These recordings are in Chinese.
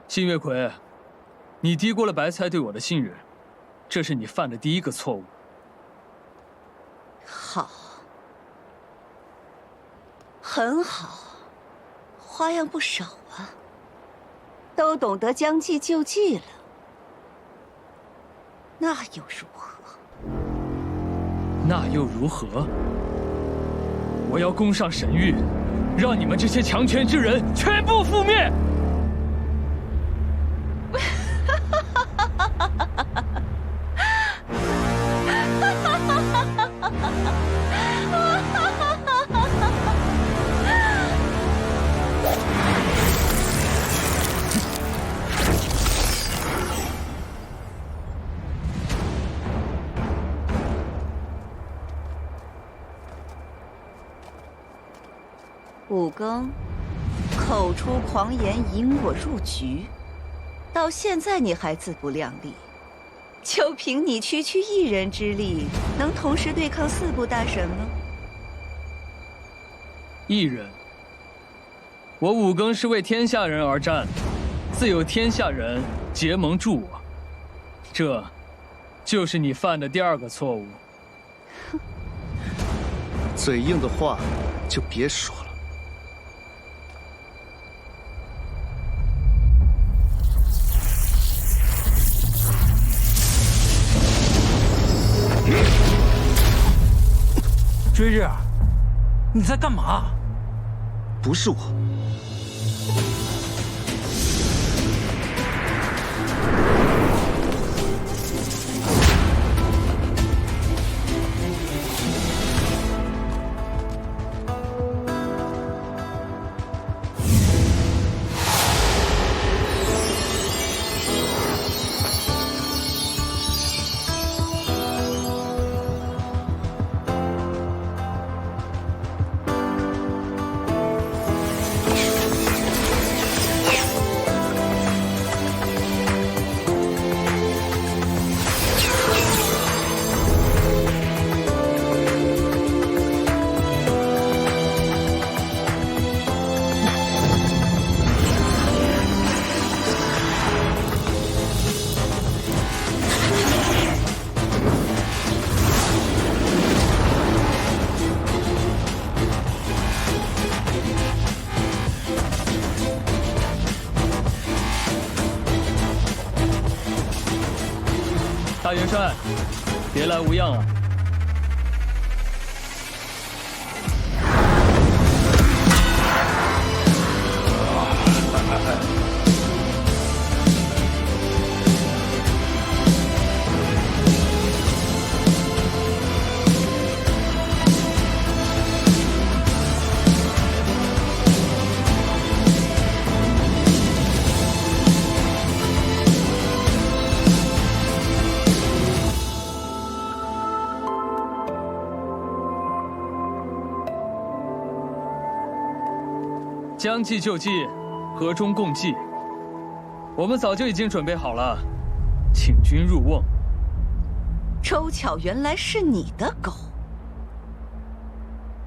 辛月奎，你低估了白菜对我的信任，这是你犯的第一个错误。好，很好，花样不少啊，都懂得将计就计了，那又如何？那又如何？我要攻上神域，让你们这些强权之人全部覆灭！五更，口出狂言，引我入局。到现在你还自不量力，就凭你区区一人之力，能同时对抗4部大神吗？一人，我五更是为天下人而战，自有天下人结盟助我，这，就是你犯的第2个错误。嘴硬的话就别说了。追日，你在干嘛？不是我。大元帅，别来无恙啊！将计就计，和衷共济。我们早就已经准备好了，请君入瓮。周巧原来是你的狗。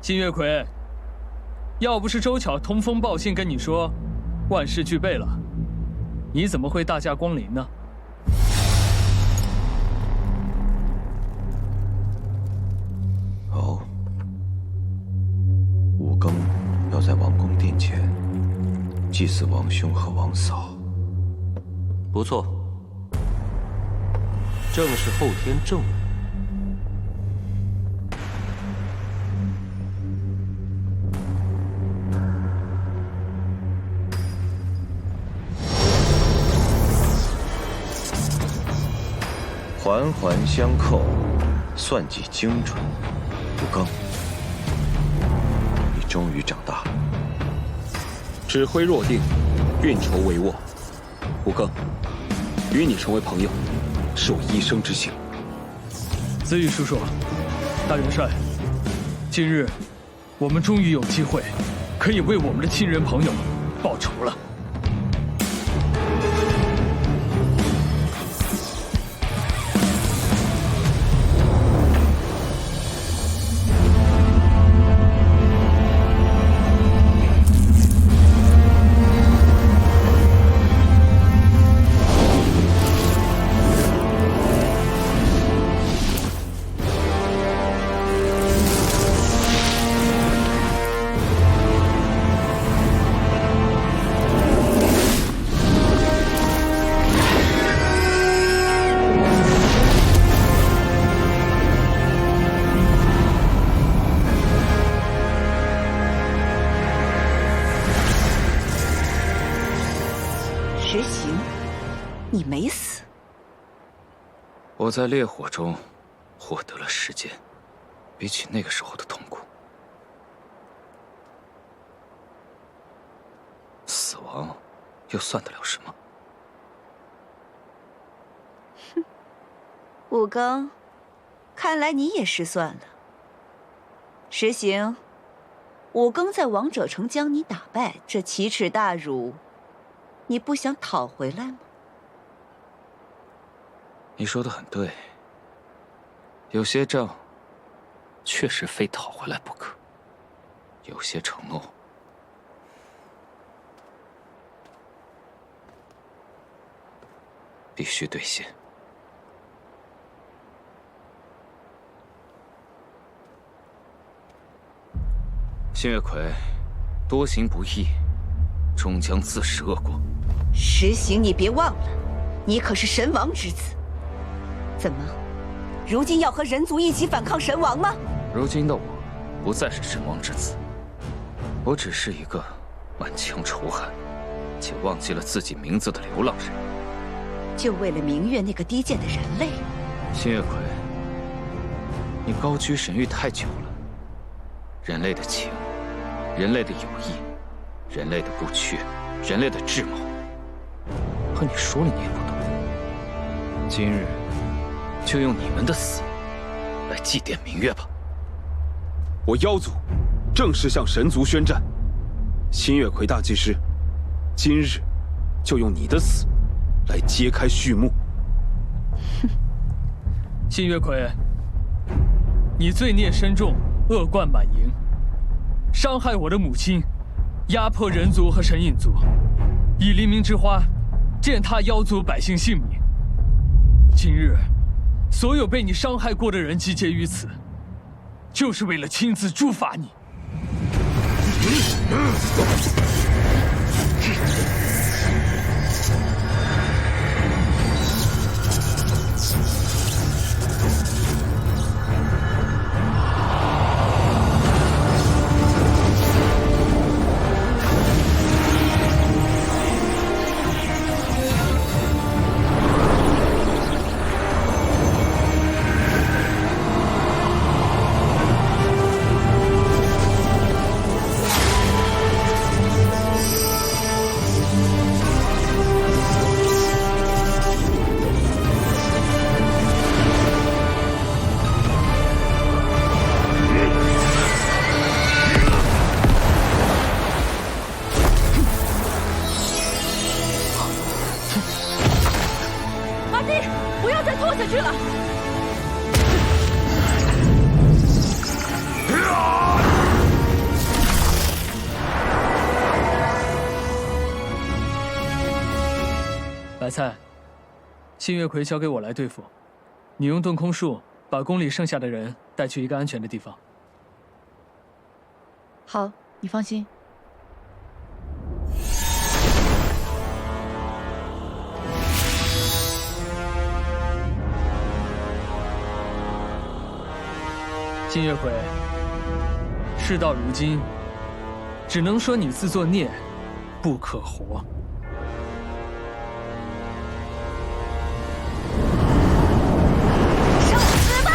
金月奎，要不是周巧通风报信跟你说，万事俱备了，你怎么会大驾光临呢？哦，五更要在王宫殿前祭祀王兄和王嫂。不错，正是后天正午。环环相扣，算计精准。五更，你终于长大了。指挥若定，运筹帷幄。五更，与你成为朋友，是我一生之幸。子羽叔叔，大元帅，今日我们终于有机会，可以为我们的亲人朋友报仇了。实行，你没死。我在烈火中获得了时间，比起那个时候的痛苦，死亡又算得了什么？哼，武庚，看来你也失算了。实行，武庚在王者城将你打败，这奇耻大辱，你不想讨回来吗？你说的很对，有些账确实非讨回来不可，有些承诺必须兑现。新月葵多行不义，终将自食恶果。实行，你别忘了，你可是神王之子。怎么，如今要和人族一起反抗神王吗？如今的我，不再是神王之子，我只是一个满腔仇恨且忘记了自己名字的流浪人。就为了明月那个低贱的人类？新月葵，你高居神域太久了，人类的情，人类的友谊，人类的不屈，人类的智谋，和你说了你也不懂。今日就用你们的死来祭奠明月吧。我妖族正式向神族宣战，新月葵大祭司，今日就用你的死来揭开序幕。新月葵，你罪孽深重，恶贯满盈，伤害我的母亲，压迫人族和神隐族，以黎明之花践踏妖族百姓性命。今日，所有被你伤害过的人集结于此，就是为了亲自诛罚你。不要再拖下去了！白菜，新月葵交给我来对付，你用遁空术把宫里剩下的人带去一个安全的地方。好，你放心。新月葵，事到如今，只能说你自作孽，不可活。受死吧！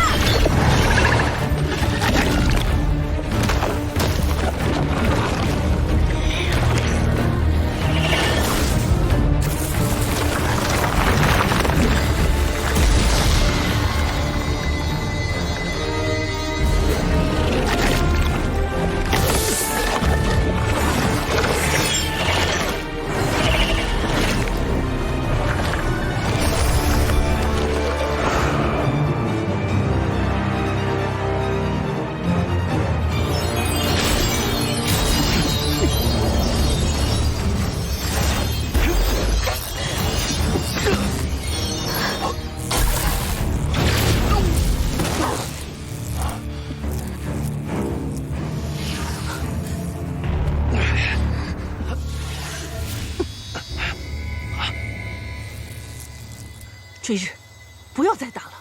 追日，不要再打了，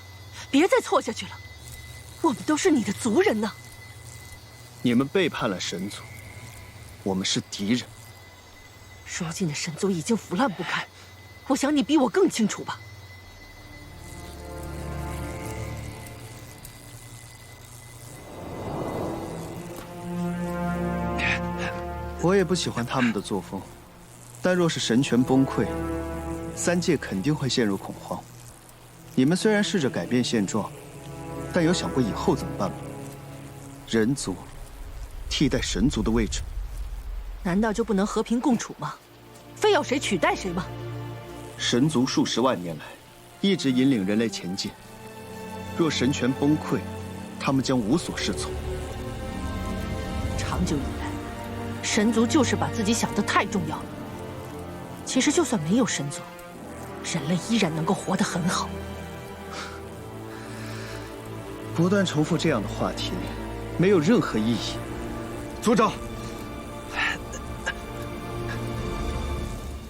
别再错下去了。我们都是你的族人呢。你们背叛了神族，我们是敌人。如今的神族已经腐烂不堪，我想你比我更清楚吧。我也不喜欢他们的作风，但若是神权崩溃，三界肯定会陷入恐慌。你们虽然试着改变现状，但有想过以后怎么办吗？人族替代神族的位置，难道就不能和平共处吗？非要谁取代谁吗？神族数十万年来一直引领人类前进，若神权崩溃，他们将无所适从。长久以来，神族就是把自己想得太重要了。其实就算没有神族，人类依然能够活得很好。不断重复这样的话题，没有任何意义。族长，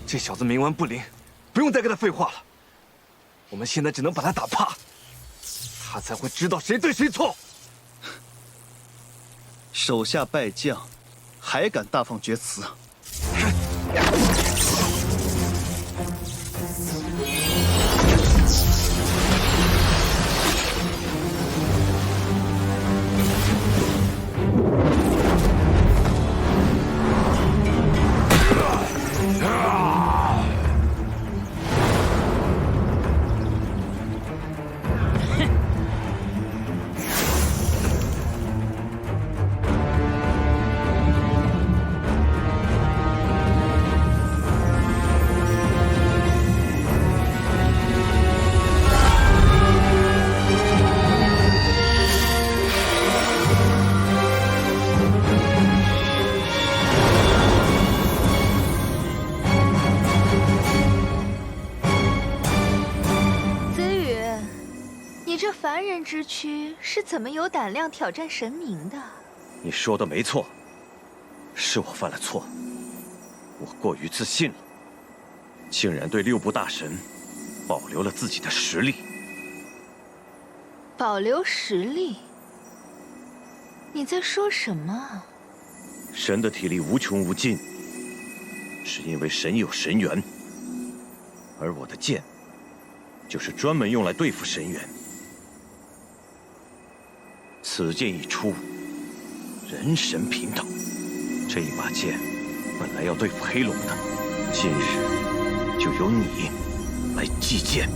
这小子冥顽不灵，不用再跟他废话了。我们现在只能把他打怕，他才会知道谁对谁错。手下败将，还敢大放厥词？凡人之躯是怎么有胆量挑战神明的？你说的没错，是我犯了错，我过于自信了，竟然对6部大神保留了自己的实力。保留实力？你在说什么？神的体力无穷无尽，是因为神有神元，而我的剑就是专门用来对付神元。此剑一出，人神平等。这一把剑本来要对付黑龙的，今日就由你来祭剑。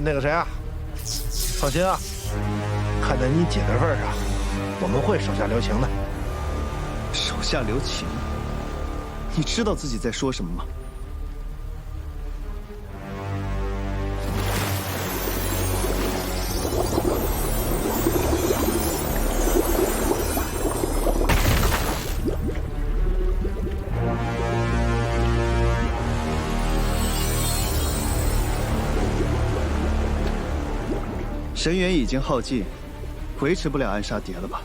那个谁啊，放心啊，看在你姐的份上，我们会手下留情的。手下留情？你知道自己在说什么吗？神元已经耗尽，维持不了暗杀蝶了吧？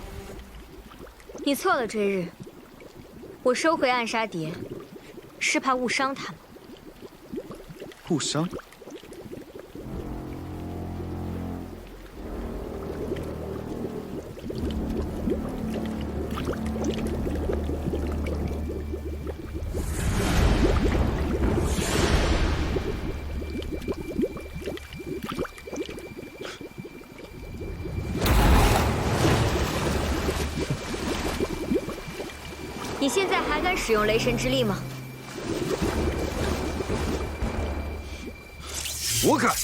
你错了，追日。我收回暗杀蝶，是怕误伤他们。误伤？你现在还敢使用雷神之力吗？我敢。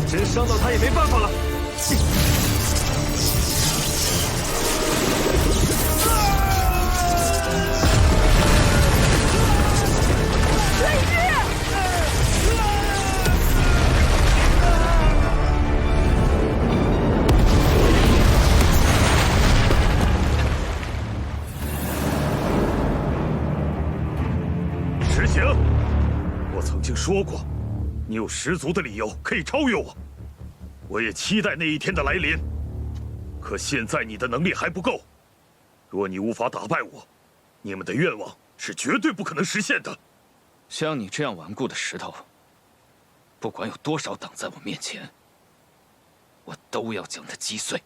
真伤到他也没办法了。说过，你有十足的理由可以超越我，我也期待那一天的来临。可现在你的能力还不够，若你无法打败我，你们的愿望是绝对不可能实现的。像你这样顽固的石头，不管有多少挡在我面前，我都要将它击碎。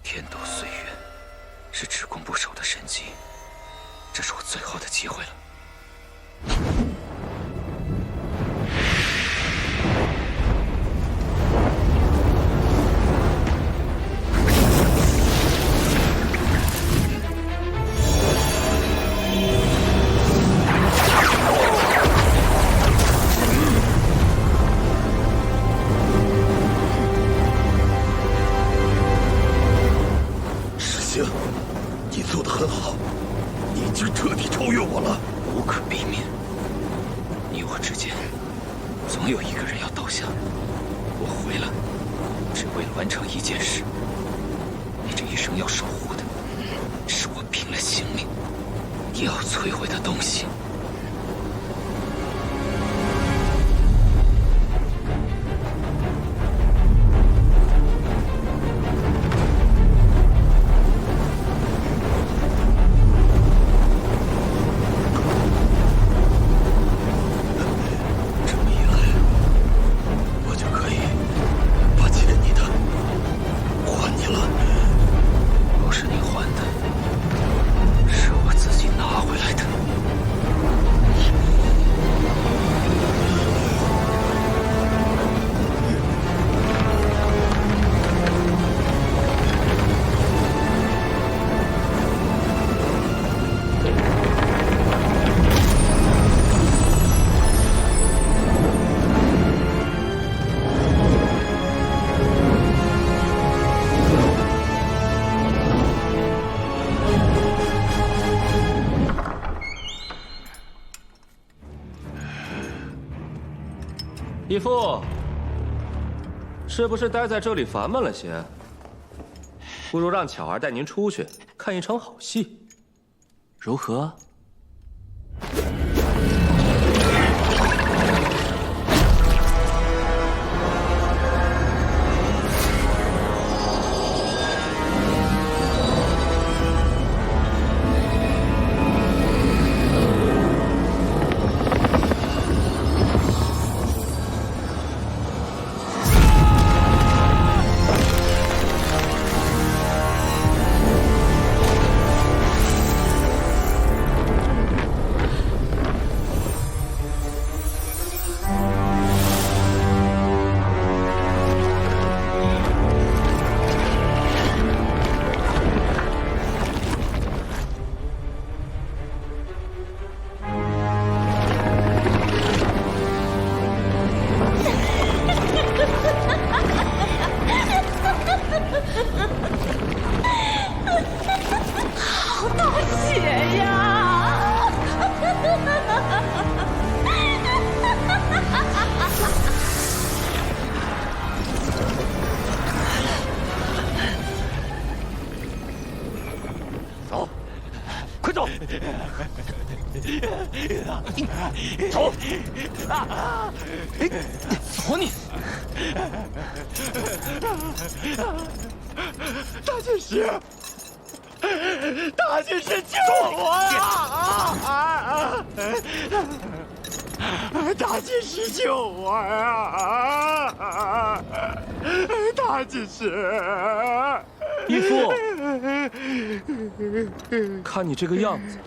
天斗岁月是只攻不守的神技，这是我最后的机会了。你做得很好，你已经彻底超越我了，无可避免。你我之间，总有一个人要倒下。我回来，只为了完成一件事。你这一生要守护的，是我拼了性命也要摧毁的东西。义父，是不是待在这里烦闷了些？不如让巧儿带您出去看一场好戏，如何？好大血呀！走，快走！走！走你！大祭司，大祭司救我呀！大祭司救我呀！大祭司，义父，看你这个样子，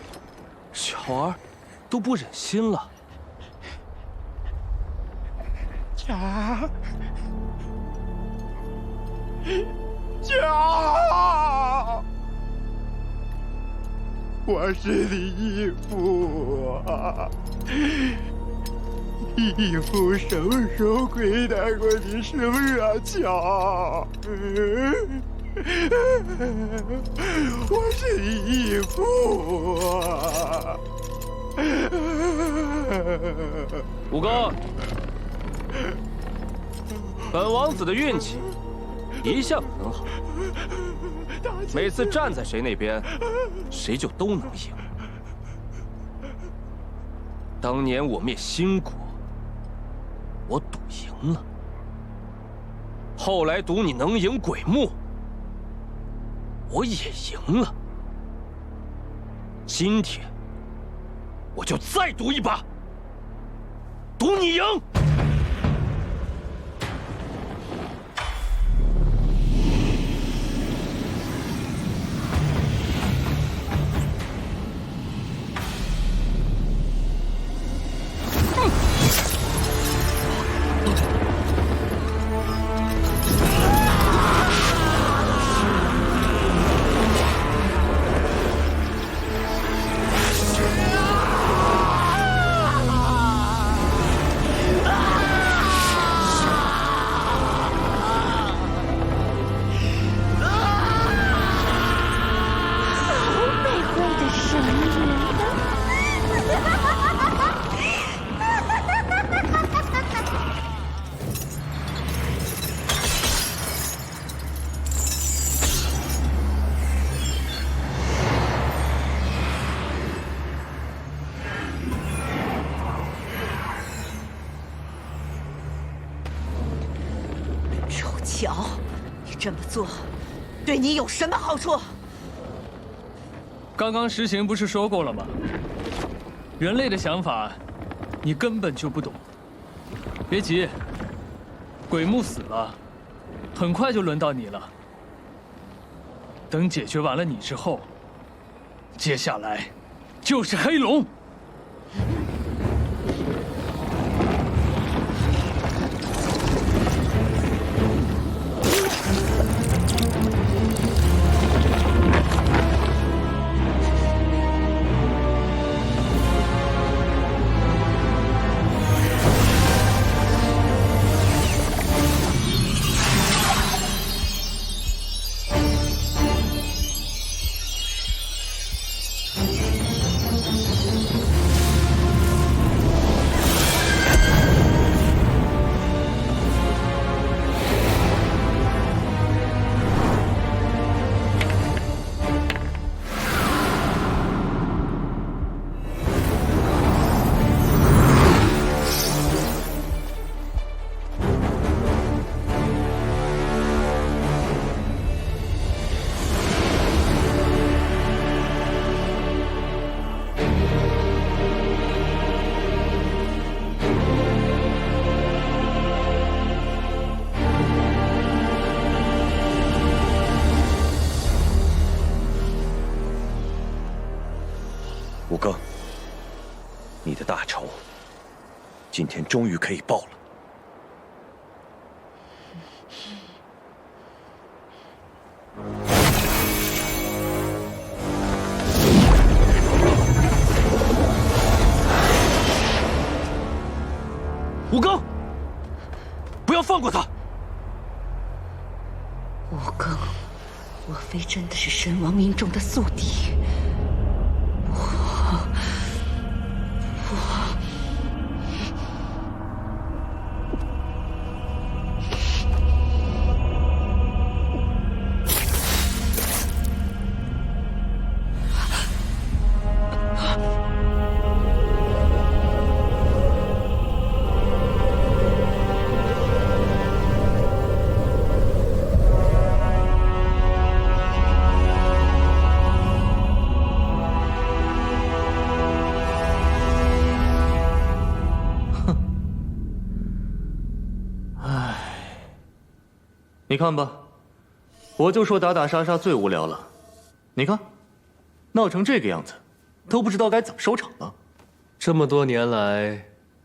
巧儿都不忍心了。巧儿，巧儿，我是你义父啊！义父什么时候亏待过你，是不是啊，巧？我是你义父啊！武刚，本王子的运气一向很好，每次站在谁那边，谁就都能赢。当年我灭新国，我赌赢了；后来赌你能赢鬼墓，我也赢了。今天我就再赌一把，赌你赢。乔，你这么做，对你有什么好处？刚刚实行不是说过了吗？人类的想法，你根本就不懂。别急，鬼木死了，很快就轮到你了。等解决完了你之后，接下来就是黑龙。你的大仇今天终于可以报了。吴刚，不要放过他！吴更，莫非真的是神王民众的宿敌？我你看吧，我就说打打杀杀最无聊了。你看，闹成这个样子，都不知道该怎么收场了。这么多年来，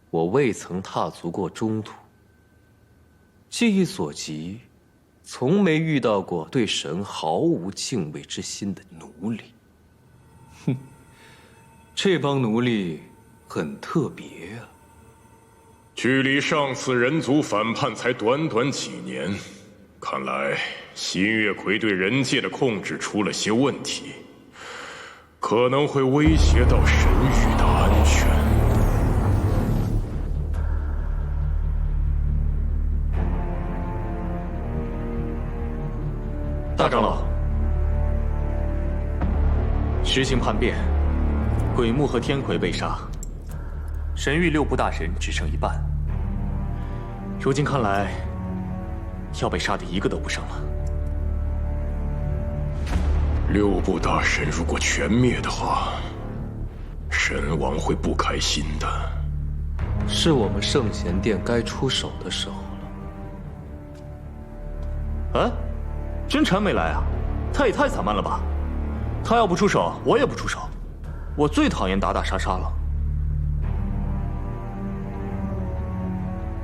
我未曾踏足过中土，记忆所及，从没遇到过对神毫无敬畏之心的奴隶。哼，这帮奴隶很特别啊。距离上次人族反叛才短短几年。看来新月魁对人界的控制出了些问题，可能会威胁到神域的安全。大长老，实行叛变，鬼木和天魁被杀，神域6部大神只剩一半。如今看来，要被杀的一个都不剩了。6部大神如果全灭的话，神王会不开心的。是我们圣贤殿该出手的时候了。哎，真禅没来啊？他也太散漫了吧！他要不出手，我也不出手。我最讨厌打打杀杀了。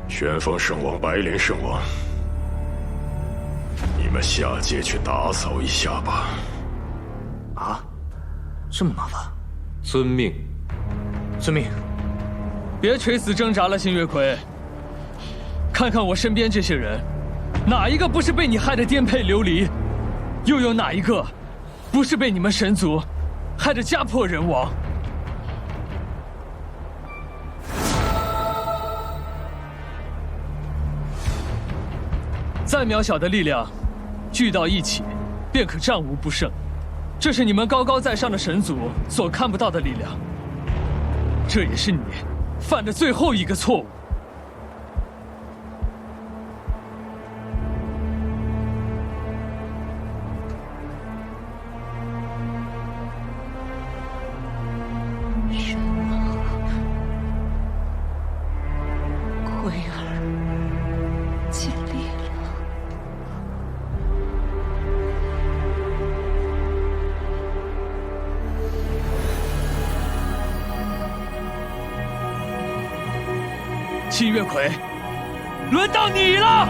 旋风圣王、白莲圣王，你们下界去打扫一下吧。啊，这么麻烦？遵命。遵命。别垂死挣扎了，星月魁。看看我身边这些人，哪一个不是被你害得颠沛流离？又有哪一个不是被你们神族害得家破人亡？再渺小的力量，聚到一起，便可战无不胜。这是你们高高在上的神族所看不到的力量。这也是你犯的最后一个错误。神王，奎儿尽力了。星月魁，轮到你了！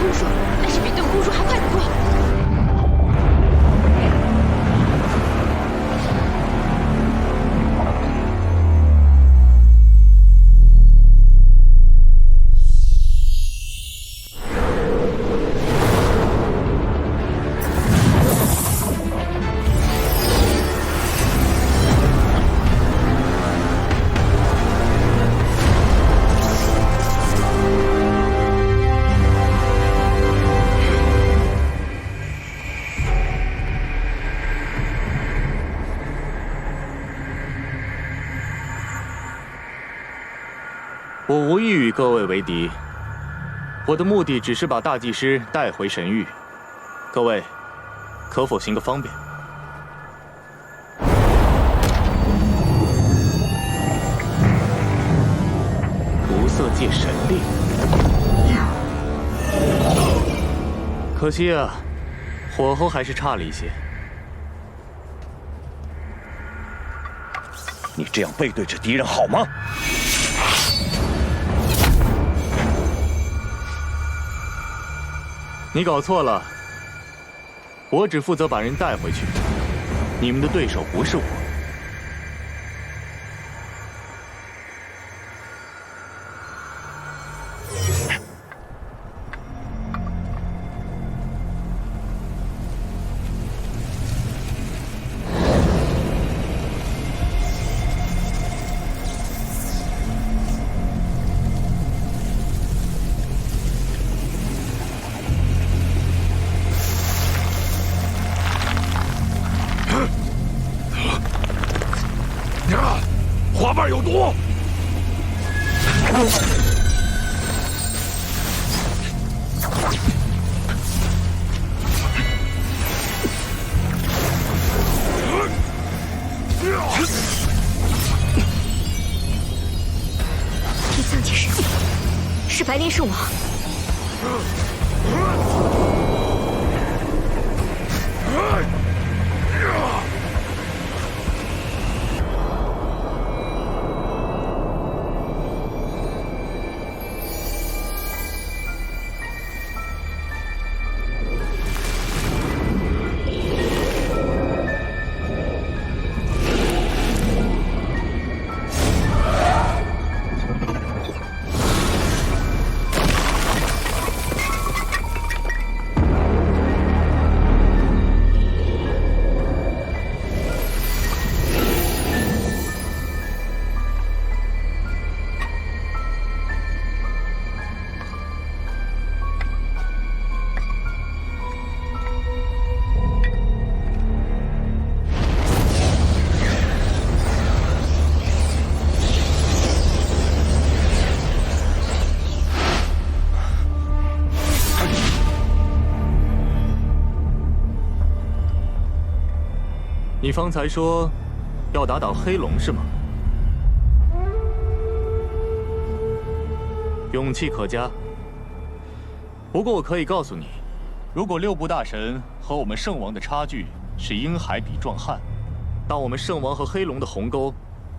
空术，但是比遁空术还快得多。我无意与各位为敌，我的目的只是把大祭司带回神域。各位，可否行个方便？无色界神力，可惜啊，火候还是差了一些。你这样背对着敌人好吗？你搞错了，我只负责把人带回去，你们的对手不是我。花瓣有毒！第三界神力是白莲圣王。你方才说要打倒黑龙是吗？勇气可嘉。不过我可以告诉你，如果六部大神和我们圣王的差距是婴孩比壮汉，那我们圣王和黑龙的鸿沟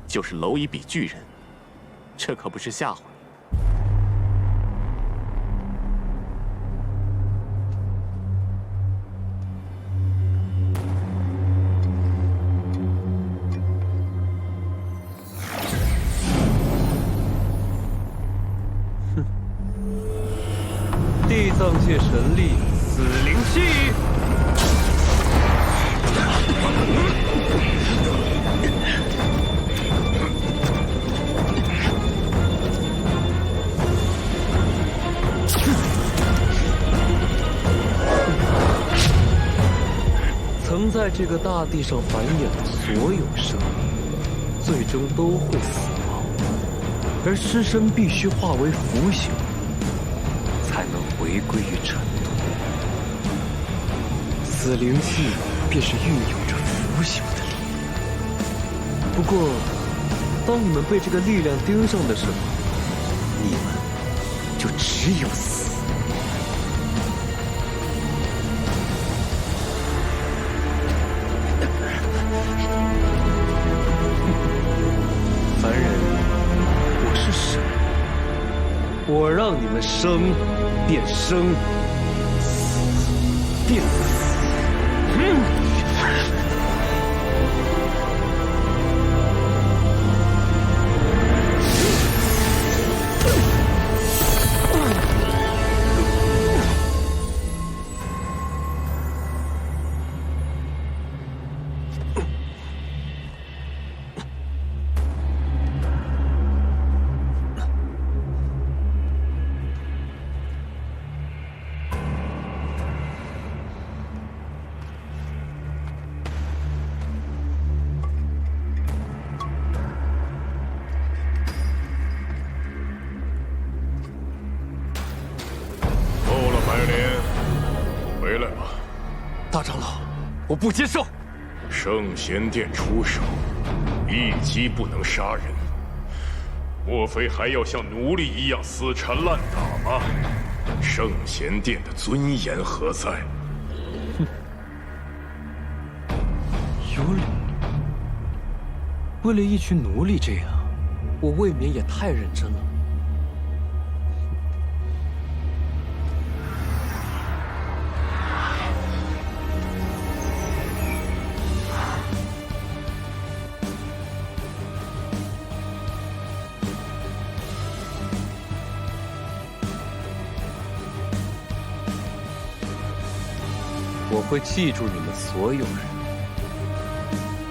就是蝼蚁比巨人。这可不是吓唬你。地藏界神力死灵气。曾在这个大地上繁衍的所有生命，最终都会死亡，而尸身必须化为腐朽，才能回归于尘土。死灵气便是蕴有着腐朽的力量。不过，当你们被这个力量盯上的时候，你们就只有死。凡人，我是神，我让你们生便生，定死。回来吧，大长老，我不接受。圣贤殿出手，一击不能杀人，莫非还要像奴隶一样死缠烂打吗？圣贤殿的尊严何在？哼，有理。为了一群奴隶这样，我未免也太认真了。我会记住你们所有人，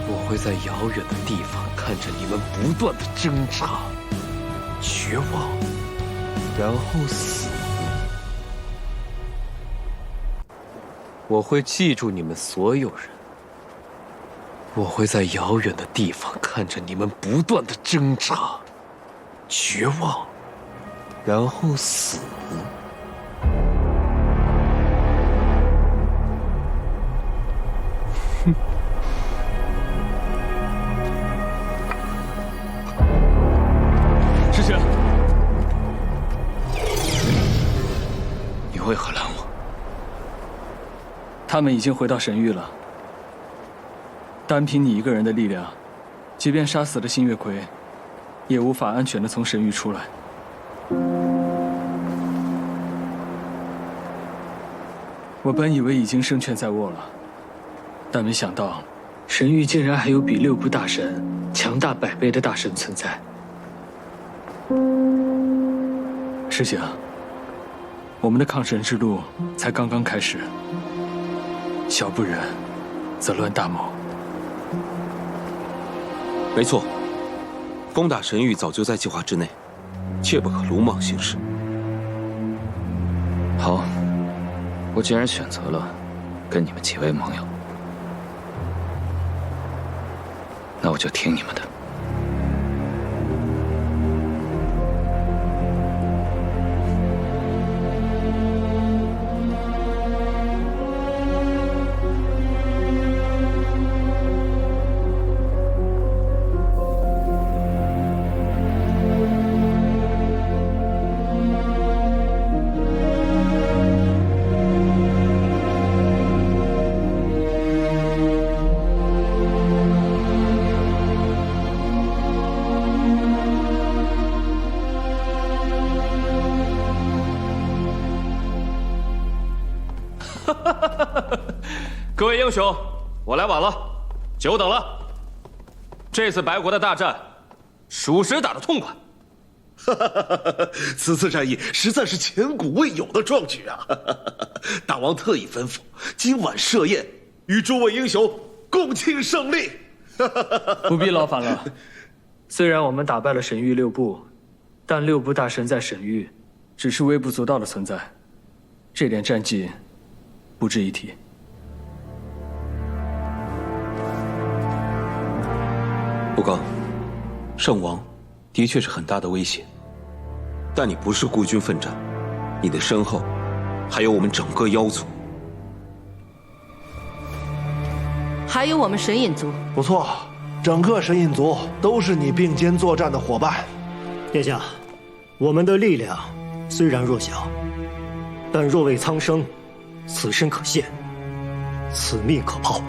我会在遥远的地方看着你们不断的挣扎、绝望，然后死。我会记住你们所有人，我会在遥远的地方看着你们不断的挣扎、绝望，然后死。哼！师姐，你为何拦我？他们已经回到神域了。单凭你一个人的力量，即便杀死了星月魁，也无法安全的从神域出来。我本以为已经胜券在握了。但没想到，神域竟然还有比6部大神强大100倍的大神存在。师姐，我们的抗神之路才刚刚开始，小不忍则乱大谋。没错，攻打神域早就在计划之内，切不可鲁莽行事。好，我既然选择了跟你们结为盟友，那我就听你们的。各位英雄，我来晚了，久等了。这次白国的大战，属实打得痛快。此次战役实在是前古未有的壮举啊！大王特意吩咐，今晚设宴，与诸位英雄共庆胜利。不必劳烦了。虽然我们打败了神域6部，但6部大神在神域只是微不足道的存在，这点战绩不值一提。不刚，圣王的确是很大的威胁，但你不是孤军奋战，你的身后还有我们整个妖族，还有我们神隐族。不错，整个神隐族都是你并肩作战的伙伴。殿下，我们的力量虽然弱小，但若为苍生，此身可献，此命可抛。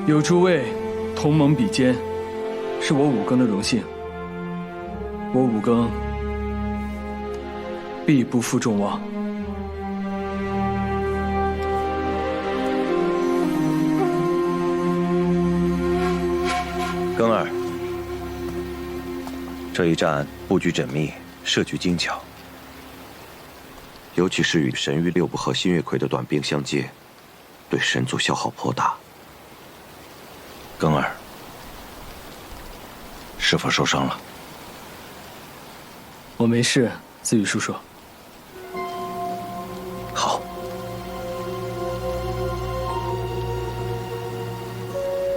有诸位同盟比肩，是我5更的荣幸。我5更必不负众望。庚儿，这一战布局缜密，设局精巧，尤其是与神域六部和新月魁的短兵相接，对神族消耗颇大。庚儿，是否受伤了？我没事，子羽叔叔。好。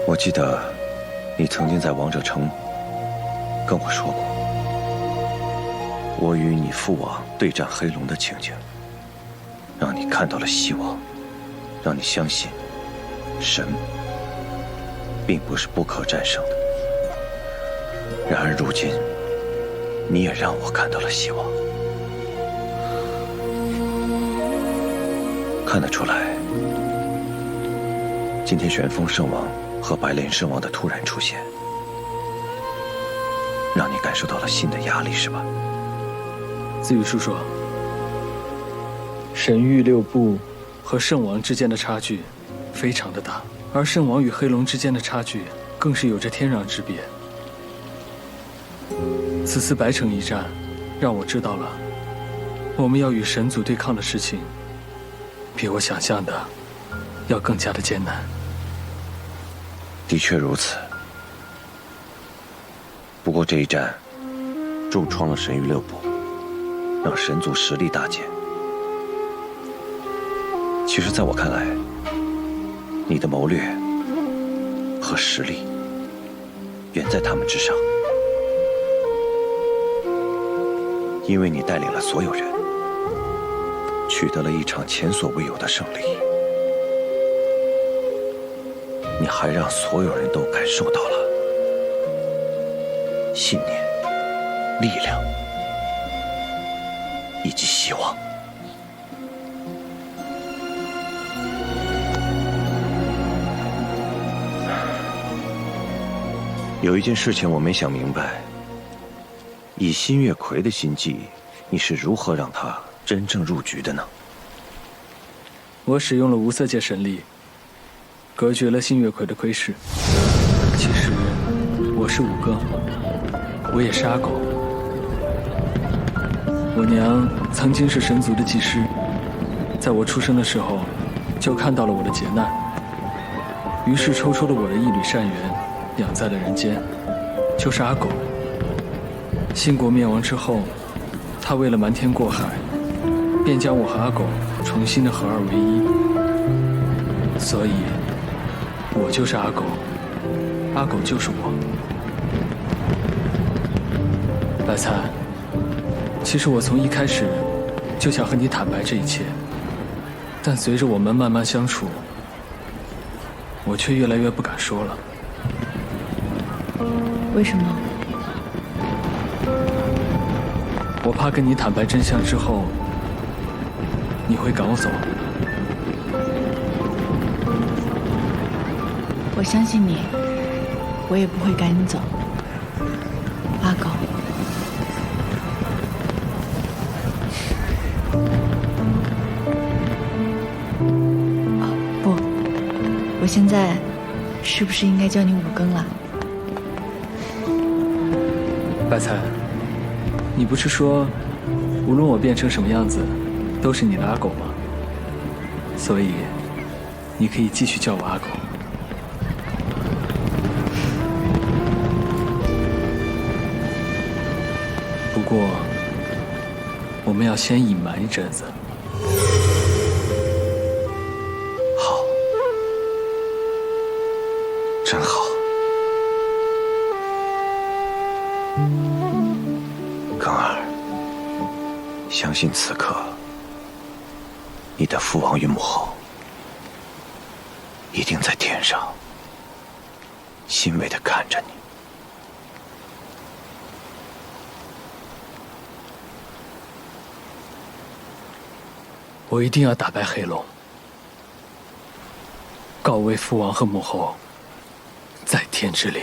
我记得你曾经在王者城跟我说过，我与你父王对战黑龙的情景，让你看到了希望，让你相信神并不是不可战胜的。然而如今，你也让我看到了希望。看得出来，今天玄风圣王和白莲圣王的突然出现，让你感受到了新的压力，是吧？子羽叔叔，神域六部和圣王之间的差距非常的大，而圣王与黑龙之间的差距更是有着天壤之别。此次白城一战，让我知道了，我们要与神族对抗的事情，比我想象的要更加的艰难。的确如此。不过这一战重创了神域六部，让神族实力大减。其实在我看来，你的谋略和实力远在他们之上，因为你带领了所有人，取得了一场前所未有的胜利。你还让所有人都感受到了信念、力量以及希望。有一件事情我没想明白，以新月魁的心计，你是如何让他真正入局的呢？我使用了无色界神力，隔绝了新月魁的窥视。其实我是五更，我也是阿狗。我娘曾经是神族的祭师，在我出生的时候就看到了我的劫难，于是抽出了我的一缕善缘，养在了人间，就是阿狗。新国灭亡之后，他为了瞒天过海，便将我和阿狗重新的合二为一。所以，我就是阿狗，阿狗就是我。白菜，其实我从一开始就想和你坦白这一切，但随着我们慢慢相处，我却越来越不敢说了。为什么？我怕跟你坦白真相之后，你会赶我走。我相信你，我也不会赶你走，阿狗。不，我现在是不是应该叫你五更了？白菜，你不是说，无论我变成什么样子，都是你的阿狗吗？所以，你可以继续叫我阿狗。不过，我们要先隐瞒一阵子。好，真好。庚儿，相信此刻，你的父王与母后一定在天上欣慰地看着你。我一定要打败黑龙，告慰父王和母后在天之灵。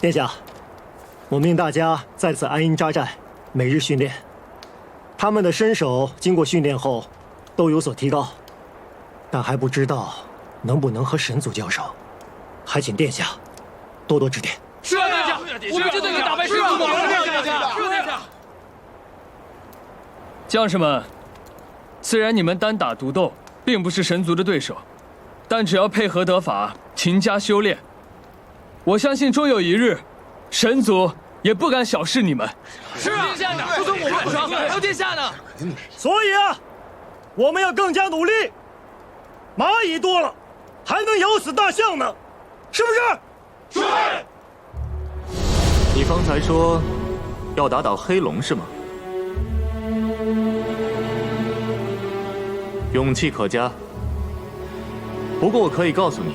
殿下，我命大家在此安营扎寨，每日训练。他们的身手经过训练后，都有所提高，但还不知道能不能和神族交手，还请殿下多多指点。是啊，殿下，我们就得打败神族的。是殿下，是殿下。将士们，虽然你们单打独斗，并不是神族的对手，但只要配合得法，勤加修炼，我相信终有一日，神族也不敢小视你们。是啊，殿下呢？不从我们不成，还有殿下呢。所以啊，我们要更加努力。蚂蚁多了，还能咬死大象呢，是不是？是。你方才说要打倒黑龙是吗？勇气可嘉。不过我可以告诉你，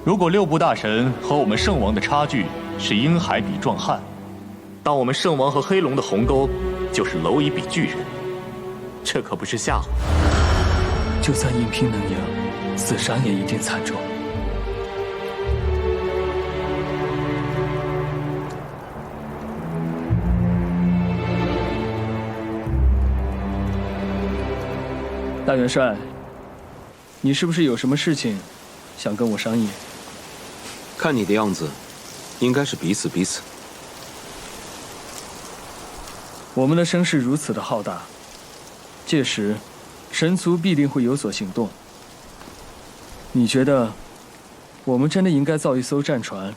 如果六部大神和我们圣王的差距是婴孩比壮汉，那我们圣王和黑龙的鸿沟就是蝼蚁比巨人，这可不是吓唬。就算硬拼能赢，死伤也一定惨重。大元帅，你是不是有什么事情想跟我商议？看你的样子，应该是彼此。我们的声势如此的浩大，届时神族必定会有所行动。你觉得我们真的应该造一艘战船，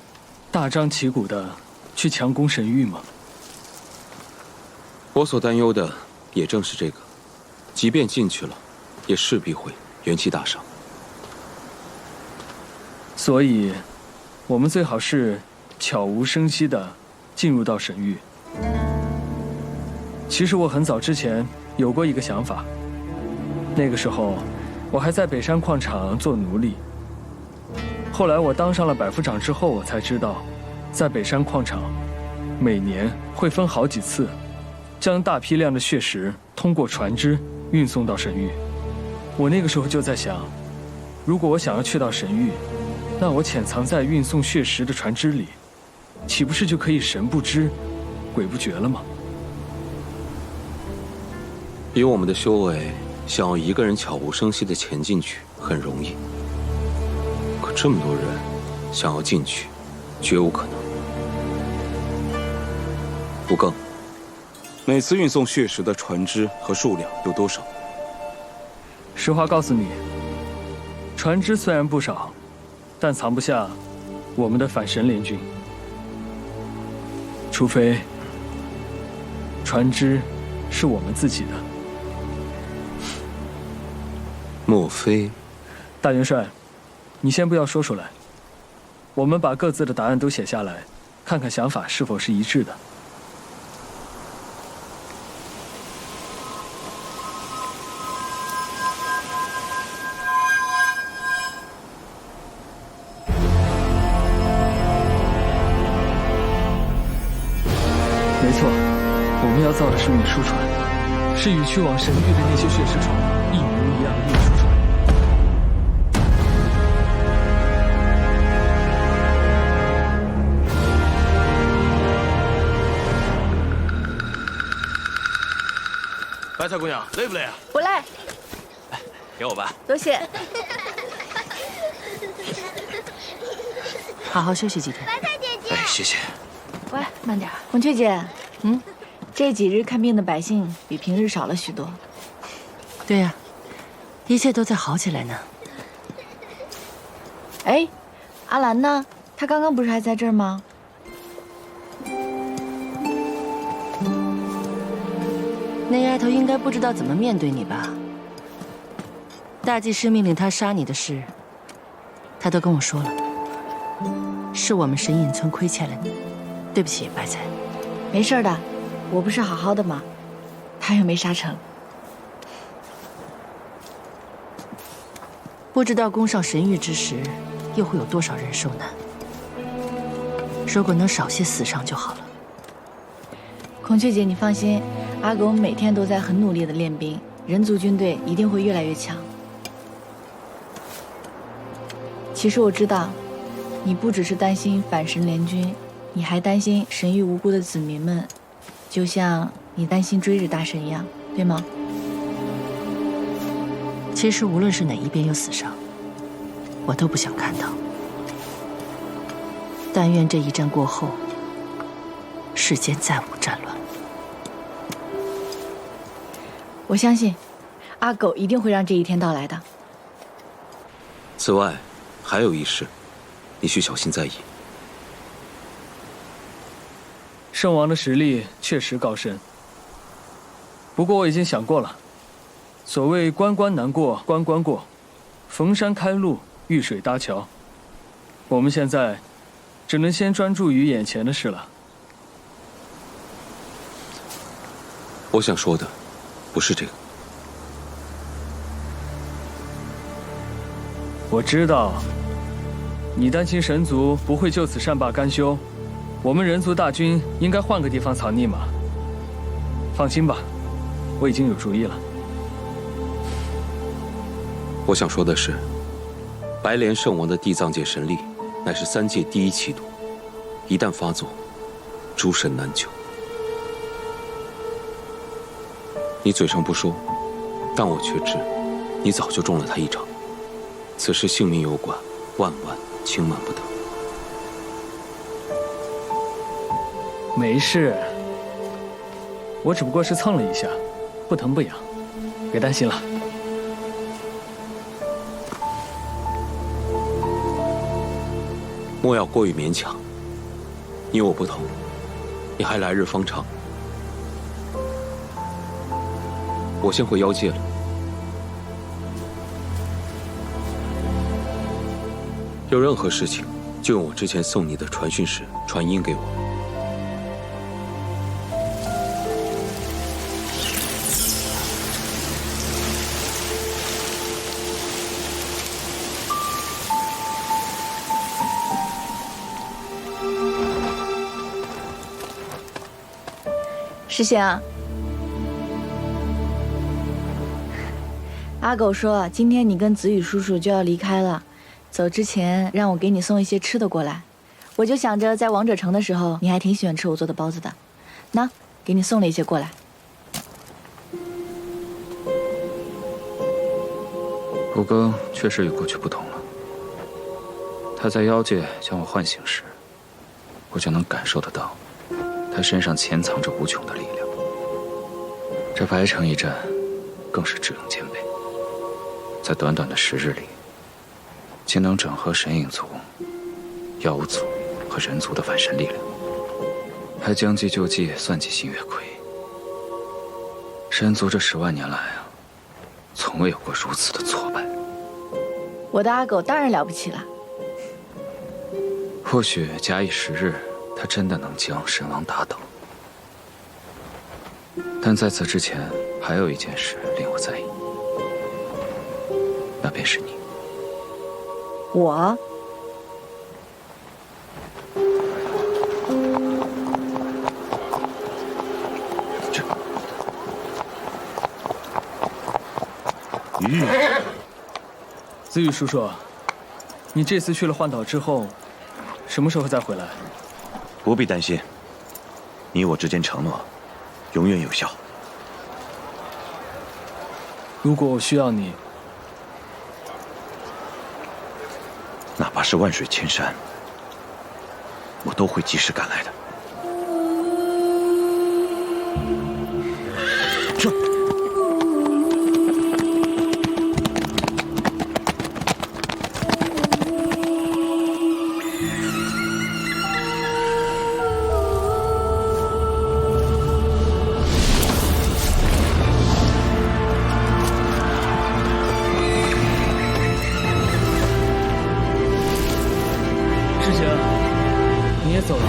大张旗鼓的去强攻神域吗？我所担忧的也正是这个，即便进去了，也势必会元气大伤。所以，我们最好是悄无声息地进入到神域。其实我很早之前有过一个想法，那个时候我还在北山矿场做奴隶。后来我当上了百夫长之后，我才知道，在北山矿场，每年会分好几次，将大批量的血石通过船只运送到神域。我那个时候就在想，如果我想要去到神域，那我潜藏在运送血石的船只里，岂不是就可以神不知，鬼不觉了吗？以我们的修为，想要一个人悄无声息地潜进去很容易，可这么多人想要进去，绝无可能。吴更，每次运送血石的船只和数量有多少？实话告诉你，船只虽然不少，但藏不下我们的反神联军。除非船只是我们自己的。莫非？大元帅，你先不要说出来，我们把各自的答案都写下来，看看想法是否是一致的。没错，我们要造的是运输船，是与去往神域的那些血石船一模一样的运输船。白菜姑娘，累不累啊？不累，给我吧。多谢。好好休息几天。白菜姐姐，哎，谢谢。喂，慢点。孔雀姐，这几日看病的百姓比平日少了许多。对呀，一切都在好起来呢。哎，阿兰呢？她刚刚不是还在这儿吗？那丫头应该不知道怎么面对你吧？大祭司命令她杀你的事，她都跟我说了。是我们神隐村亏欠了你，对不起，白菜。没事的，我不是好好的吗？她又没杀成。不知道攻上神域之时，又会有多少人受难。如果能少些死伤就好了。孔雀姐，你放心，阿狗每天都在很努力的练兵，人族军队一定会越来越强。其实我知道，你不只是担心反神联军，你还担心神域无辜的子民们，就像你担心追日大神一样，对吗？其实无论是哪一边有死伤，我都不想看到。但愿这一战过后，世间再无战乱。我相信，阿狗一定会让这一天到来的。此外，还有一事，你需小心在意。圣王的实力确实高深，不过我已经想过了，所谓关关难过关关过，逢山开路，遇水搭桥。我们现在只能先专注于眼前的事了。我想说的不是这个。我知道，你担心神族不会就此善罢甘休，我们人族大军应该换个地方藏匿嘛。放心吧，我已经有主意了。我想说的是，白莲圣王的地藏界神力乃是3界第一气度，一旦发作，诸神难救。你嘴上不说，但我却知，你早就中了他一招。此事性命攸关，万万轻慢不得。没事，我只不过是蹭了一下，不疼不痒，别担心了。莫要过于勉强。你我不同，你还来日方长。我先回妖界了。有任何事情，就用我之前送你的传讯时传音给我。石香，阿狗说今天你跟子羽叔叔就要离开了。走之前让我给你送一些吃的过来，我就想着在王者城的时候你还挺喜欢吃我做的包子的，那给你送了一些过来。五更确实与过去不同了，他在妖界将我唤醒时，我就能感受得到他身上潜藏着无穷的力量。这白城一战更是智勇兼备，在短短的10日里竟能整合神影族、妖族和人族的反神力量，还将计就计，算计星月葵。神族这10万年来啊，从未有过如此的挫败。我的阿狗当然了不起了。或许假以时日，他真的能将神王打倒。但在此之前，还有一件事令我在意，那便是你。我？子羽叔叔，你这次去了幻岛之后，什么时候再回来？不必担心，你我之间承诺，永远有效。如果我需要你，哪怕是万水千山，我都会及时赶来的。师姐，你也走了。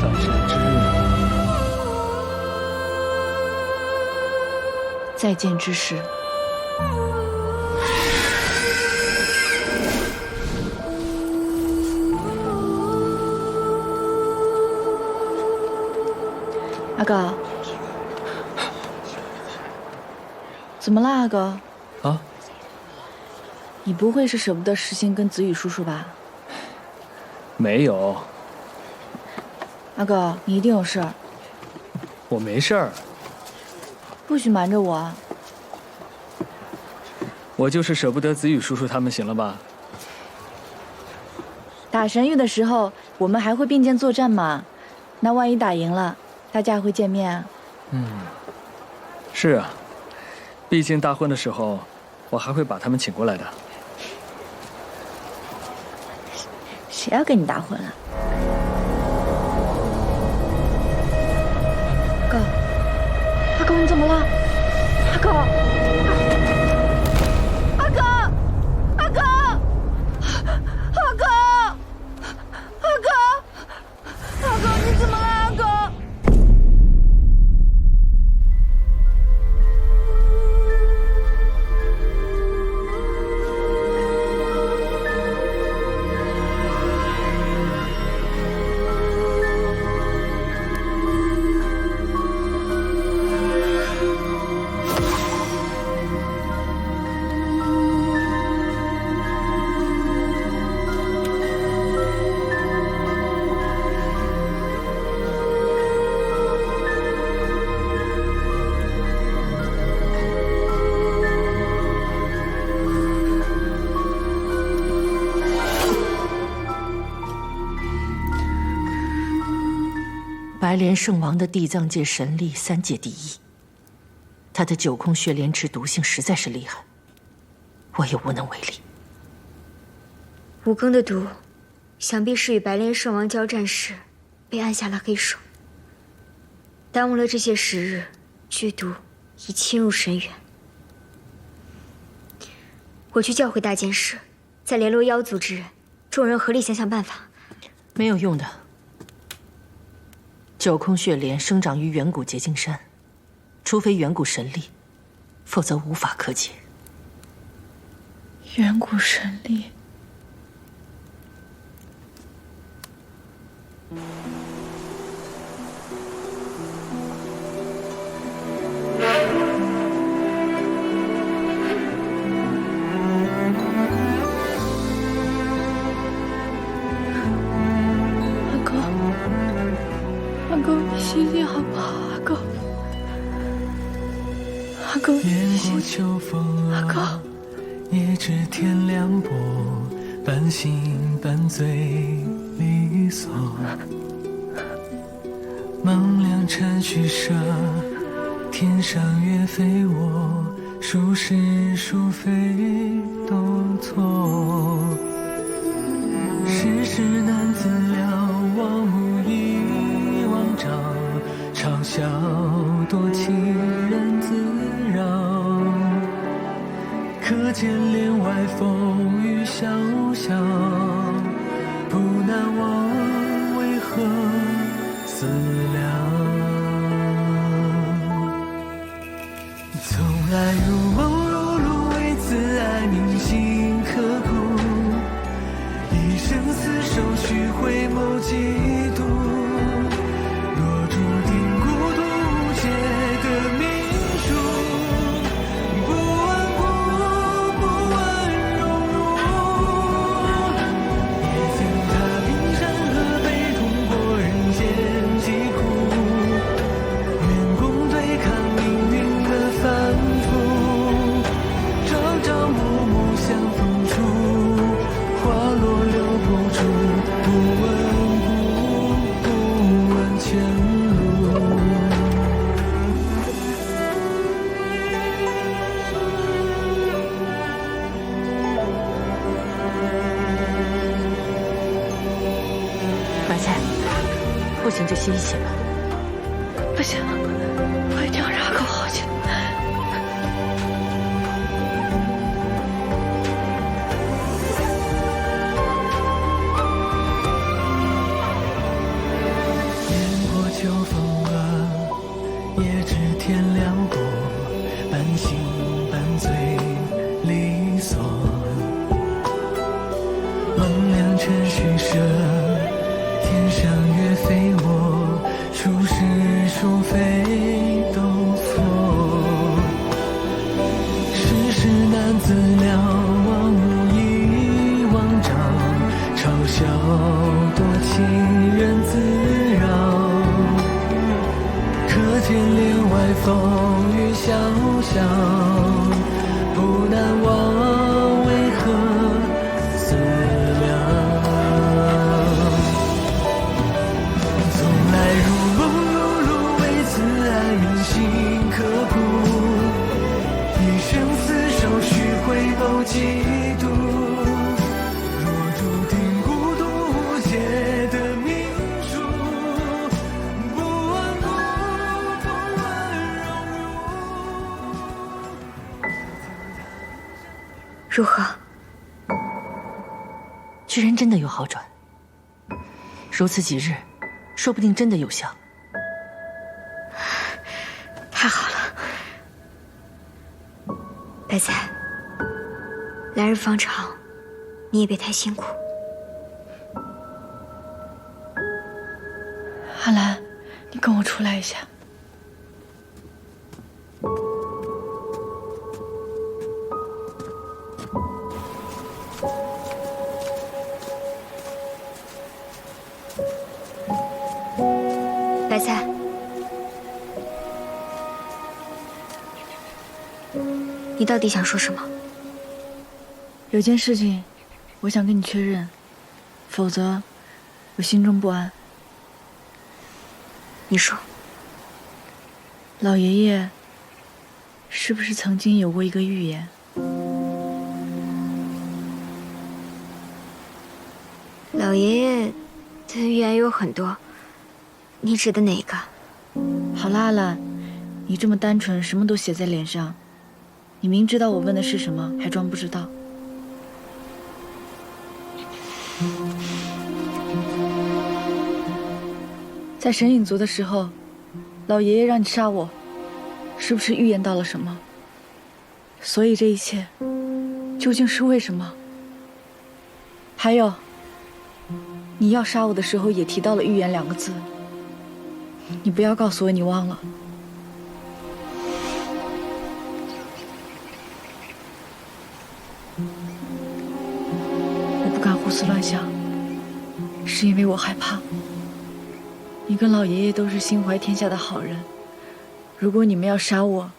反神之日，再见之时。阿高，怎么了，阿高？啊？你不会是舍不得石心跟子宇叔叔吧？没有。阿高，你一定有事儿。我没事儿。不许瞒着我啊！我就是舍不得子宇叔叔他们，行了吧？打神域的时候，我们还会并肩作战嘛？那万一打赢了，大家还会见面啊？是啊，毕竟大婚的时候，我还会把他们请过来的。谁要跟你大婚啊？阿高，你怎么了？阿高，阿高，阿高，阿高，阿高，阿高，你怎么了？阿高。白莲圣王的地藏界神力3界第一，他的九空血莲池毒性实在是厉害，我也无能为力。五更的毒，想必是与白莲圣王交战时被按下了黑手，耽误了这些时日，剧毒已侵入神元。我去叫回大剑士，再联络妖族之人，众人合力想想办法。没有用的。九空血莲生长于远古结晶山，除非远古神力，否则无法可解。远古神力。阿狗，你心情好不好？阿狗，阿狗，你心情……阿狗，也知天凉薄，半醒半醉离索。梦凉晨虚设，天上月非我，孰是孰非都错。世事难自了，望目一望照，嘲笑多情人自扰。可见帘外风雨萧萧，不难忘为何思量。从来如梦如露，为此爱铭心刻骨。一生厮守，须回眸几度。若注定孤独无解的命数，不问苦，不问荣辱。也见他冰山河北，痛过人间疾苦。愿共对抗命运的反复，朝朝暮暮相逢处，花落留不住，不问苦，不问前路。白菜，不行就歇一歇吧。不行，我一定要让阿狗好起来。雁过秋风恶，也知天凉薄，半醒半醉离索。梦凉晨虚设，天上月非我，孰是说非都错。世事难自量，无以妄章。嘲笑多情人自扰，可见帘外风雨萧萧。不难忘为何思量。从来如梦如露，为此爱铭心刻骨。一生厮守，须回眸几度。若注定孤独无解的命数，不问故，不问荣辱。如何？居然真的有好转。如此几日，说不定真的有效。太好了。白菜，来日方长，你也别太辛苦。阿兰，你跟我出来一下。白菜，你到底想说什么？有件事情，我想跟你确认，否则我心中不安。你说。老爷爷是不是曾经有过一个预言？老爷爷的预言有很多，你指的哪个？好啦，阿兰，你这么单纯，什么都写在脸上，你明知道我问的是什么，还装不知道。在神隐族的时候，老爷爷让你杀我，是不是预言到了什么？所以这一切究竟是为什么？还有，你要杀我的时候也提到了预言2个字，你不要告诉我你忘了。我不敢胡思乱想，是因为我害怕。你跟老爷爷都是心怀天下的好人，如果你们要杀我，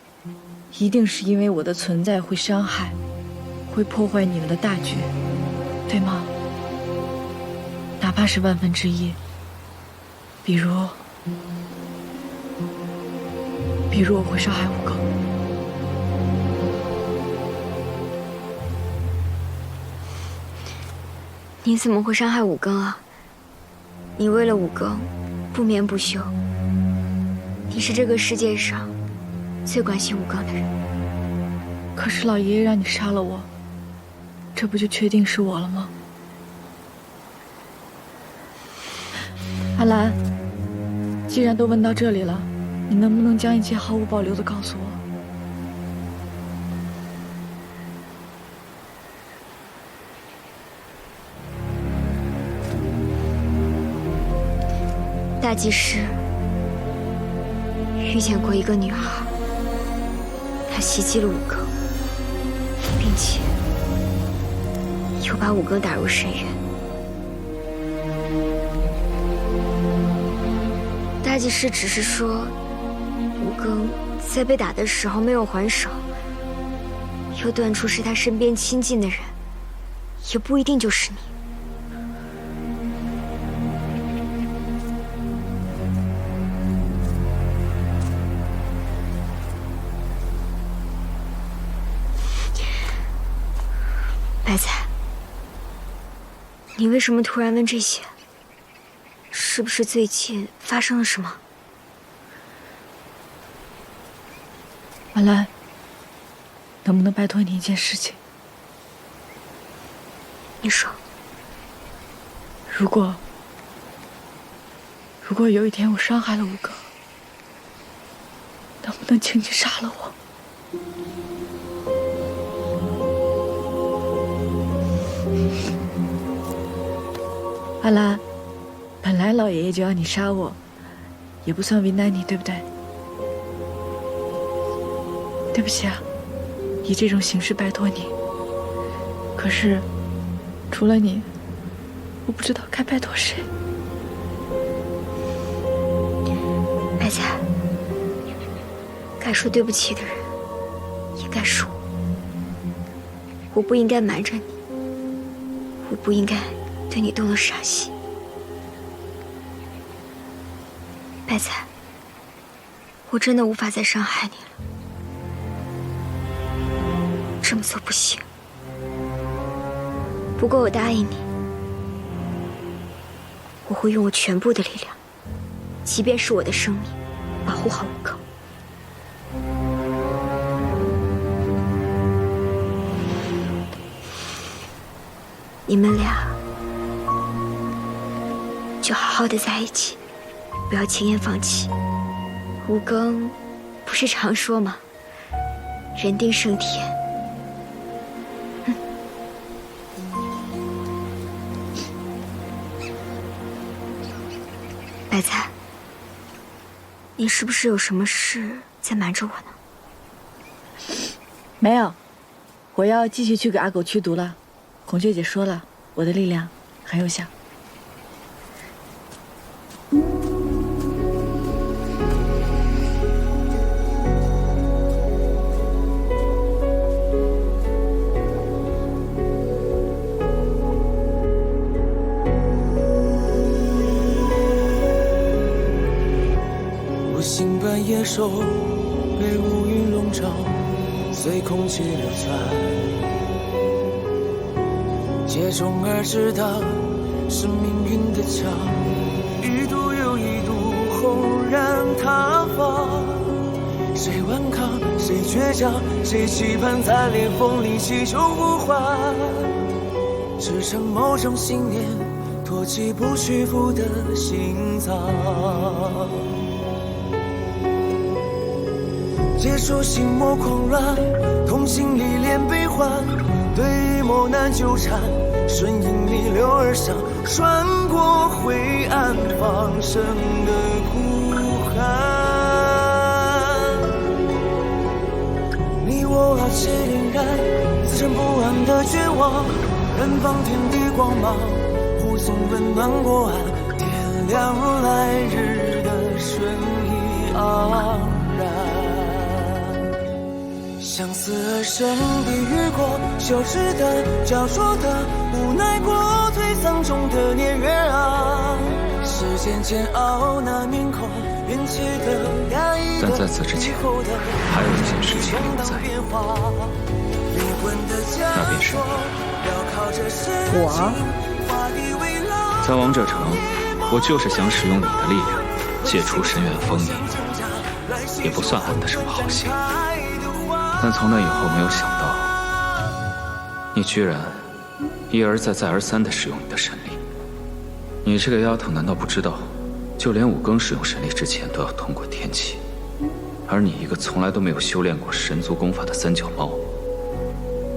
一定是因为我的存在会伤害，会破坏你们的大局，对吗？哪怕是1/1000，比如我会伤害5个。你怎么会伤害5更啊？你为了5更不眠不休，你是这个世界上最关心5更的人。可是老爷爷让你杀了我，这不就确定是我了吗？阿兰，既然都问到这里了，你能不能将一切毫无保留地告诉我？大祭司遇见过一个女孩，她袭击了5更，并且又把5更打入深渊。大祭司只是说5更在被打的时候没有还手，又断出是他身边亲近的人，也不一定就是你。白菜，你为什么突然问这些？是不是最近发生了什么？阿兰，能不能拜托你一件事情？你说。如果有一天我伤害了5更，能不能请你杀了我？阿兰，本来老爷爷就要你杀我，也不算为难你，对不对？对不起啊，以这种形式拜托你。可是，除了你，我不知道该拜托谁。白菜，该说对不起的人，也该说。我不应该瞒着你，我不应该对你动了杀心。白菜，我真的无法再伤害你了，这么做不行。不过我答应你，我会用我全部的力量，即便是我的生命，保护好武庚。你们俩就好好的在一起，不要轻言放弃。武庚不是常说吗？人定胜天。白菜，你是不是有什么事在瞒着我呢？没有，我要继续去给阿狗驱毒了。孔雀姐说了，我的力量很有效。我心伴野兽，被乌云笼罩，随空气流窜。接踵而至的是命运的枪，一度又一度轰然塌方。谁顽抗，谁倔强，谁期盼在裂缝里祈求呼唤，支撑某种信念，托起不屈服的心脏。接受心魔狂乱，痛心历练悲欢，对于磨难纠缠，顺应逆流而上，穿过灰暗，放声的呼喊。你我傲气凛然，自身不安的绝望，燃放天地光芒，护送温暖过岸，点亮来日的顺意盎然。相似而生的雨过，羞耻的、焦灼的、无奈过，颓丧中的年月啊，时间煎熬那面孔，怨气的、压抑的，但在此之前，还有一件事情令我在意，那便是我。在王者城，我就是想使用你的力量，解除深渊封印，也不算安的什么好心。但从那以后，没有想到，你居然一而再、再而三地使用你的神力。你这个丫头难道不知道，就连武庚使用神力之前都要通过天启，而你一个从来都没有修炼过神族功法的三脚猫，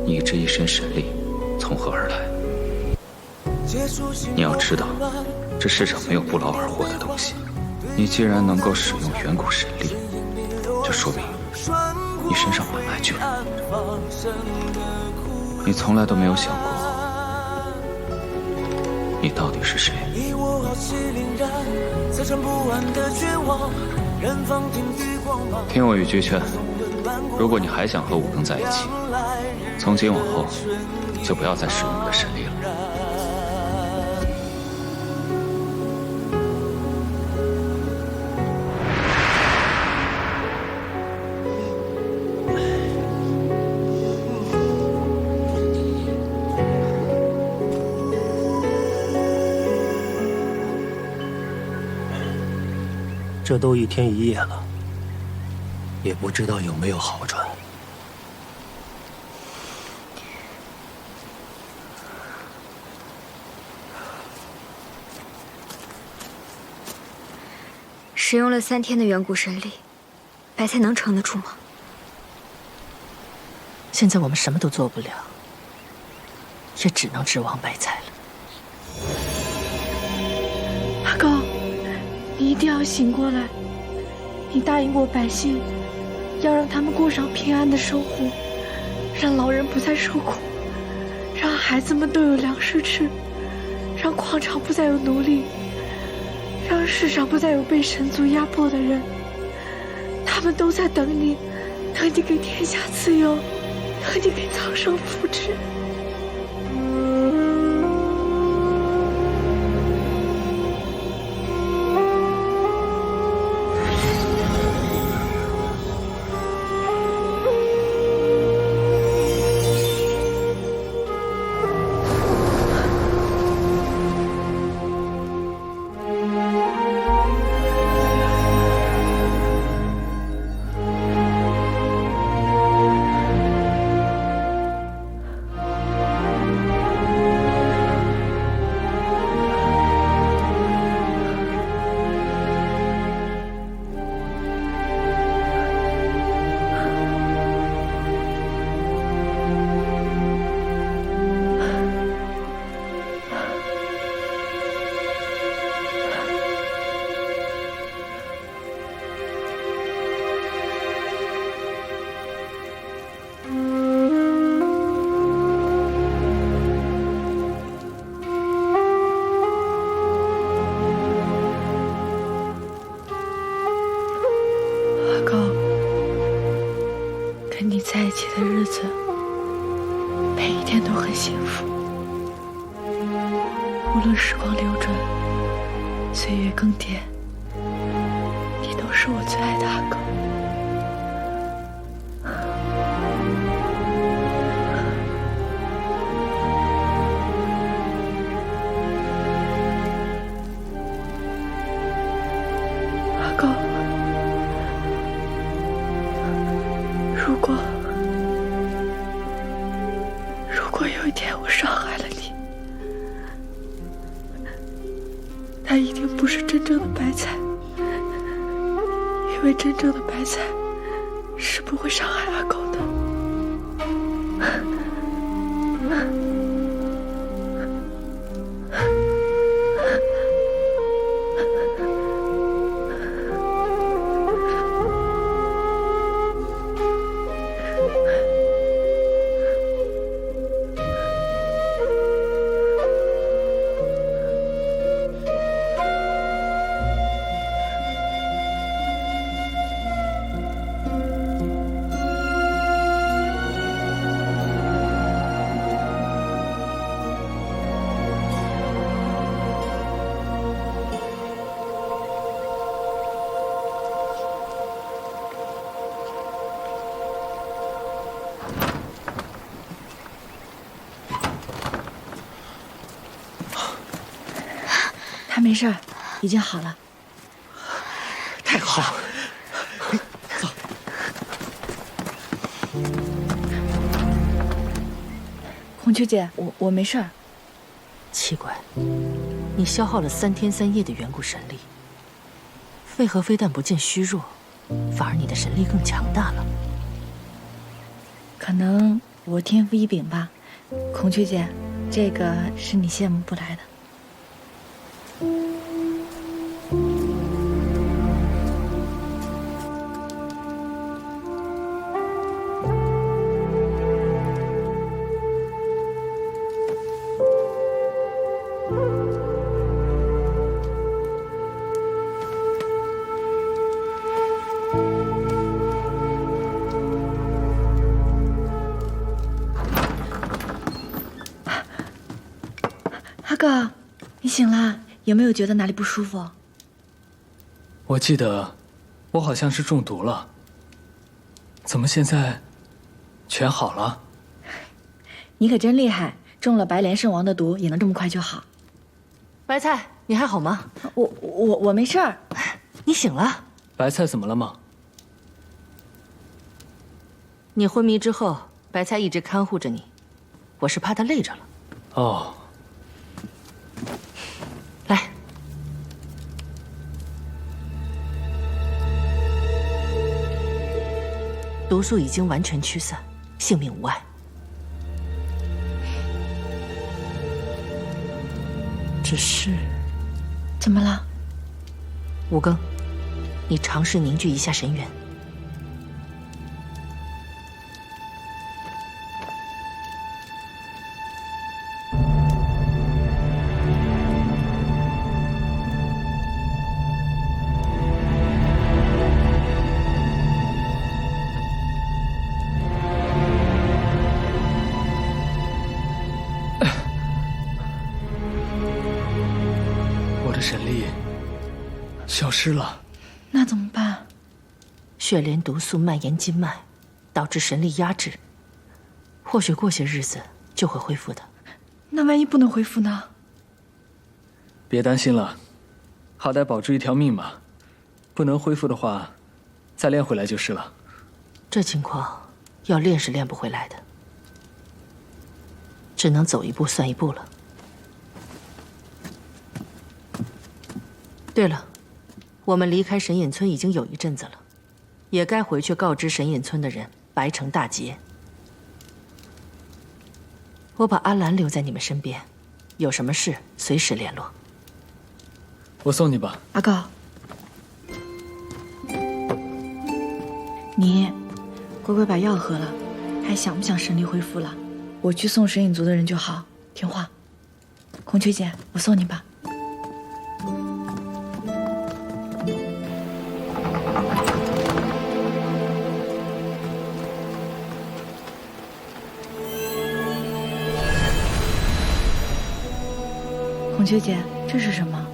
你这一身神力从何而来？你要知道，这世上没有不劳而获的东西。你既然能够使用远古神力，就说明你身上本来就有。你从来都没有想过，你到底是谁？听我一句劝，如果你还想和武庚在一起，从今往后就不要再使用你的神力了。这都1天1夜了，也不知道有没有好转。使用了3天的远古神力，白菜能撑得住吗？现在我们什么都做不了，也只能指望白菜了。阿狗，你一定要醒过来。你答应过百姓，要让他们过上平安的生活，让老人不再受苦，让孩子们都有粮食吃，让矿场不再有奴隶，让世上不再有被神族压迫的人。他们都在等你，等你给天下自由，等你给苍生福祉。跟你在一起的日子，每一天都很幸福。无论时光流转，岁月更迭，你都是我最爱的阿狗。阿狗，如果有一天我伤害了你，那一定不是真正的白菜，因为真正的白菜是不会伤害阿狗的。他没事，已经好了。太好了，走。红秋姐，我没事。奇怪，你消耗了3天3夜的远古神力，为何非但不见虚弱，反而你的神力更强大了？可能我天赋异禀吧。孔雀姐，这个是你羡慕不来的。阿哥，你醒了，有没有觉得哪里不舒服？我记得我好像是中毒了，怎么现在全好了？你可真厉害，中了白莲圣王的毒也能这么快就好。白菜，你还好吗？我没事儿。你醒了？白菜怎么了吗？你昏迷之后，白菜一直看护着你，我是怕他累着了。哦。来，毒素已经完全驱散，性命无碍。只是，怎么了？吴庚，你尝试凝聚一下神元。我的神力消失了。那怎么办？血莲毒素蔓延经脉，导致神力压制。或许过些日子就会恢复的。那万一不能恢复呢？别担心了，好歹保住一条命嘛。不能恢复的话，再练回来就是了。这情况要练是练不回来的，只能走一步算一步了。对了，我们离开神隐村已经有一阵子了，也该回去告知神隐村的人白城大捷。我把阿兰留在你们身边，有什么事随时联络。我送你吧。阿高，你乖乖把药喝了，还想不想神力恢复了？我去送神隐族的人就好，听话。孔雀姐，我送你吧。孔雀姐，这是什么？